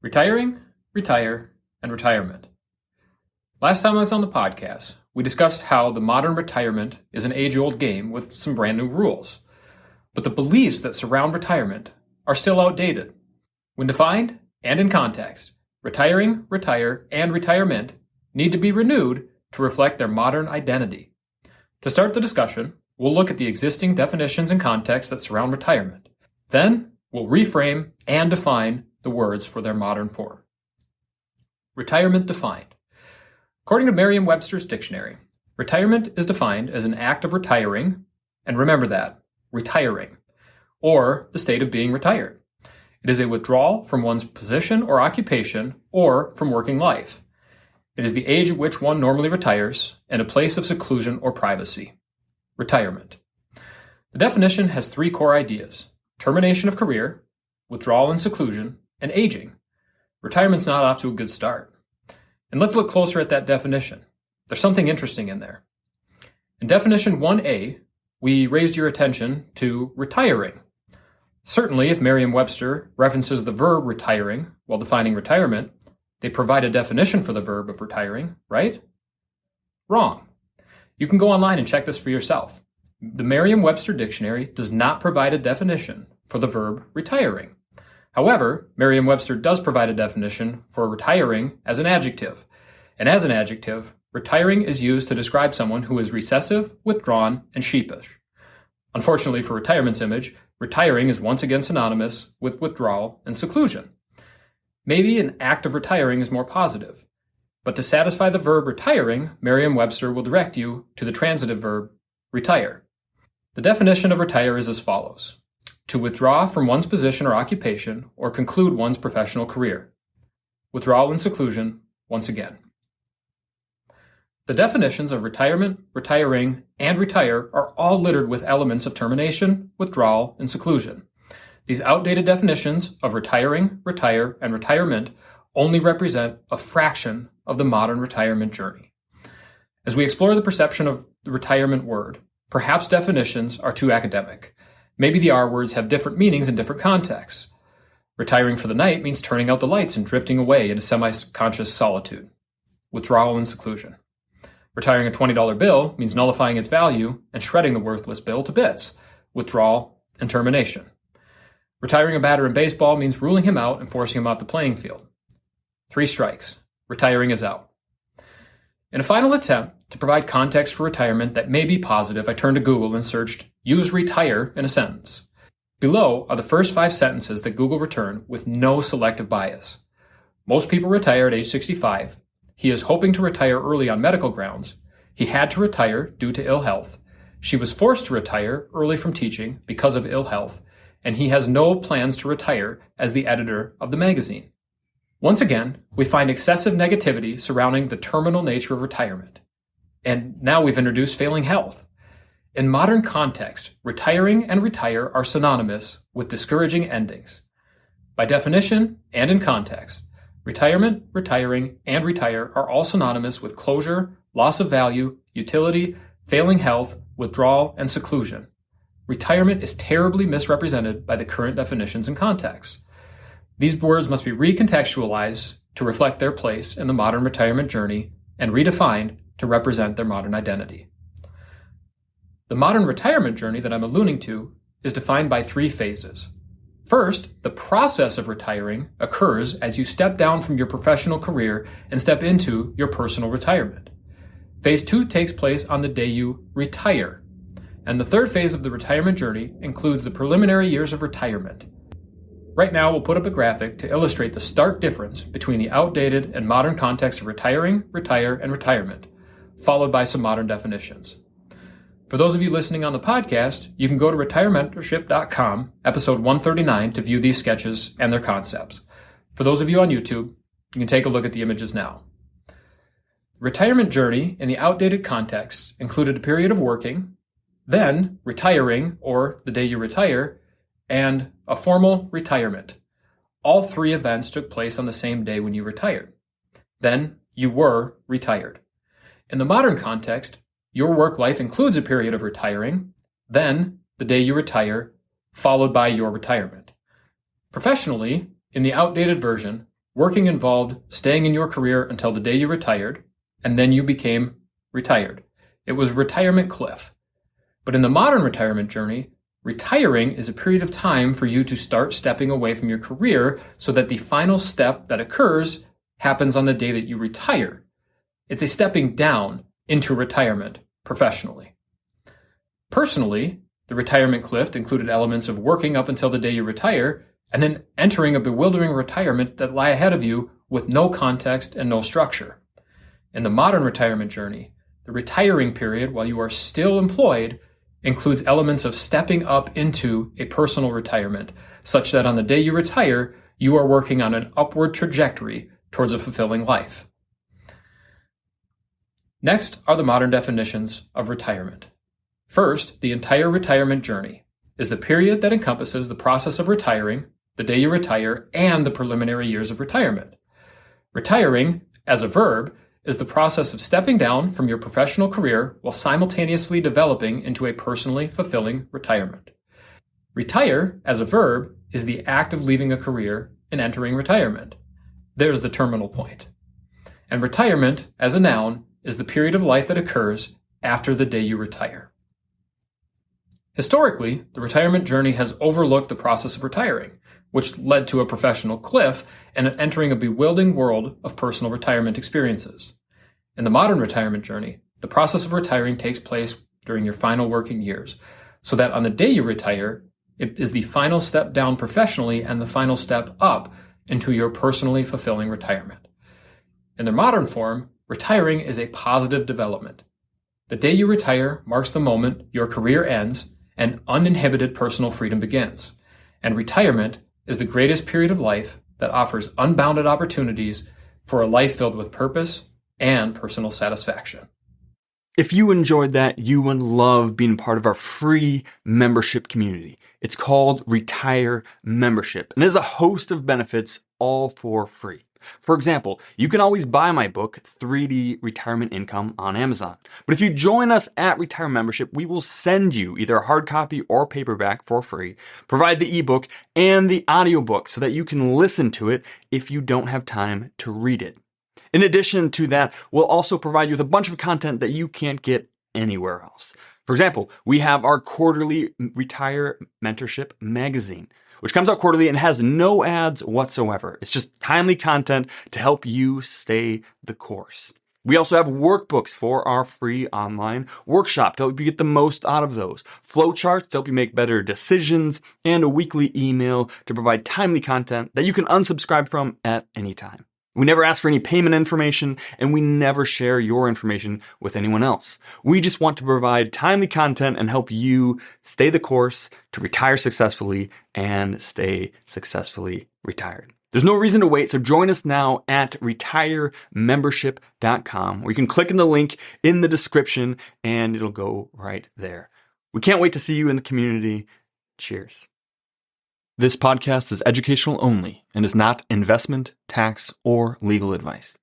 Retiring, retire, and retirement. Last time I was on the podcast, we discussed how the modern retirement is an age-old game with some brand new rules. But the beliefs that surround retirement are still outdated. When defined and in context, retiring, retire, and retirement need to be renewed to reflect their modern identity. To start the discussion, we'll look at the existing definitions and contexts that surround retirement. Then, we'll reframe and define the words for their modern form. Retirement defined. According to Merriam-Webster's dictionary, retirement is defined as an act of retiring, and remember that, retiring, or the state of being retired. It is a withdrawal from one's position or occupation or from working life. It is the age at which one normally retires and a place of seclusion or privacy. Retirement. The definition has three core ideas: termination of career, withdrawal and seclusion, and aging. Retirement's not off to a good start. And let's look closer at that definition. There's something interesting in there. In definition 1A, we raised your attention to retiring. Certainly, if Merriam-Webster references the verb retiring while defining retirement, they provide a definition for the verb of retiring, right? Wrong. You can go online and check this for yourself. The Merriam-Webster dictionary does not provide a definition for the verb retiring. However, Merriam-Webster does provide a definition for retiring as an adjective. And as an adjective, retiring is used to describe someone who is recessive, withdrawn, and sheepish. Unfortunately for retirement's image, retiring is once again synonymous with withdrawal and seclusion. Maybe an act of retiring is more positive. But to satisfy the verb retiring, Merriam-Webster will direct you to the transitive verb retire. The definition of retire is as follows: to withdraw from one's position or occupation or conclude one's professional career. Withdrawal and seclusion, once again. The definitions of retirement, retiring, and retire are all littered with elements of termination, withdrawal, and seclusion. These outdated definitions of retiring, retire, and retirement only represent a fraction of the modern retirement journey. As we explore the perception of the retirement word, perhaps definitions are too academic. Maybe the R words have different meanings in different contexts. Retiring for the night means turning out the lights and drifting away into semi-conscious solitude. Withdrawal and seclusion. Retiring a $20 bill means nullifying its value and shredding the worthless bill to bits. Withdrawal and termination. Retiring a batter in baseball means ruling him out and forcing him off the playing field. 3 strikes. Retiring is out. In a final attempt to provide context for retirement that may be positive, I turned to Google and searched "use retire" in a sentence. Below are the first 5 sentences that Google returned with no selective bias. Most people retire at age 65. He is hoping to retire early on medical grounds. He had to retire due to ill health. She was forced to retire early from teaching because of ill health, and he has no plans to retire as the editor of the magazine. Once again, we find excessive negativity surrounding the terminal nature of retirement. And now we've introduced failing health. In modern context, retiring and retire are synonymous with discouraging endings. By definition and in context, retirement, retiring, and retire are all synonymous with closure, loss of value, utility, failing health, withdrawal, and seclusion. Retirement is terribly misrepresented by the current definitions and contexts. These words must be recontextualized to reflect their place in the modern retirement journey and redefined to represent their modern identity. The modern retirement journey that I'm alluding to is defined by 3 phases. First, the process of retiring occurs as you step down from your professional career and step into your personal retirement. Phase 2 takes place on the day you retire. And the third phase of the retirement journey includes the preliminary years of retirement. Right now, we'll put up a graphic to illustrate the stark difference between the outdated and modern context of retiring, retire, and retirement, followed by some modern definitions. For those of you listening on the podcast, you can go to retirementorship.com, episode 139, to view these sketches and their concepts. For those of you on YouTube, you can take a look at the images now. The retirement journey in the outdated context included a period of working, then retiring, or the day you retire, and a formal retirement. All 3 events took place on the same day when you retired. Then you were retired. In the modern context, your work life includes a period of retiring, then the day you retire, followed by your retirement. Professionally, in the outdated version, working involved staying in your career until the day you retired, and then you became retired. It was retirement cliff. But in the modern retirement journey, retiring is a period of time for you to start stepping away from your career so that the final step that occurs happens on the day that you retire. It's a stepping down into retirement professionally. Personally, the retirement cliff included elements of working up until the day you retire and then entering a bewildering retirement that lie ahead of you with no context and no structure. In the modern retirement journey, the retiring period while you are still employed includes elements of stepping up into a personal retirement, such that on the day you retire, you are working on an upward trajectory towards a fulfilling life. Next are the modern definitions of retirement. First, the entire retirement journey is the period that encompasses the process of retiring, the day you retire, and the preliminary years of retirement. Retiring, as a verb, is the process of stepping down from your professional career while simultaneously developing into a personally fulfilling retirement. Retire, as a verb, is the act of leaving a career and entering retirement. There's the terminal point. And retirement, as a noun, is the period of life that occurs after the day you retire. Historically, the retirement journey has overlooked the process of retiring, which led to a professional cliff and entering a bewildering world of personal retirement experiences. In the modern retirement journey, the process of retiring takes place during your final working years, so that on the day you retire, it is the final step down professionally and the final step up into your personally fulfilling retirement. In their modern form, retiring is a positive development. The day you retire marks the moment your career ends and uninhibited personal freedom begins. And retirement is the greatest period of life that offers unbounded opportunities for a life filled with purpose and personal satisfaction. If you enjoyed that, you would love being part of our free membership community. It's called Retire Membership, and it has a host of benefits, all for free. For example, you can always buy my book, 3D Retirement Income, on Amazon. But if you join us at Retire Membership, we will send you either a hard copy or paperback for free, provide the ebook and the audiobook so that you can listen to it if you don't have time to read it. In addition to that, we'll also provide you with a bunch of content that you can't get anywhere else. For example, we have our quarterly Retire Mentorship magazine, which comes out quarterly and has no ads whatsoever. It's just timely content to help you stay the course. We also have workbooks for our free online workshop to help you get the most out of those, flowcharts to help you make better decisions, and a weekly email to provide timely content that you can unsubscribe from at any time. We never ask for any payment information, and we never share your information with anyone else. We just want to provide timely content and help you stay the course to retire successfully and stay successfully retired. There's no reason to wait, so join us now at retiremembership.com, where you can click on the link in the description and it'll go right there. We can't wait to see you in the community. Cheers. This podcast is educational only and is not investment, tax, or legal advice.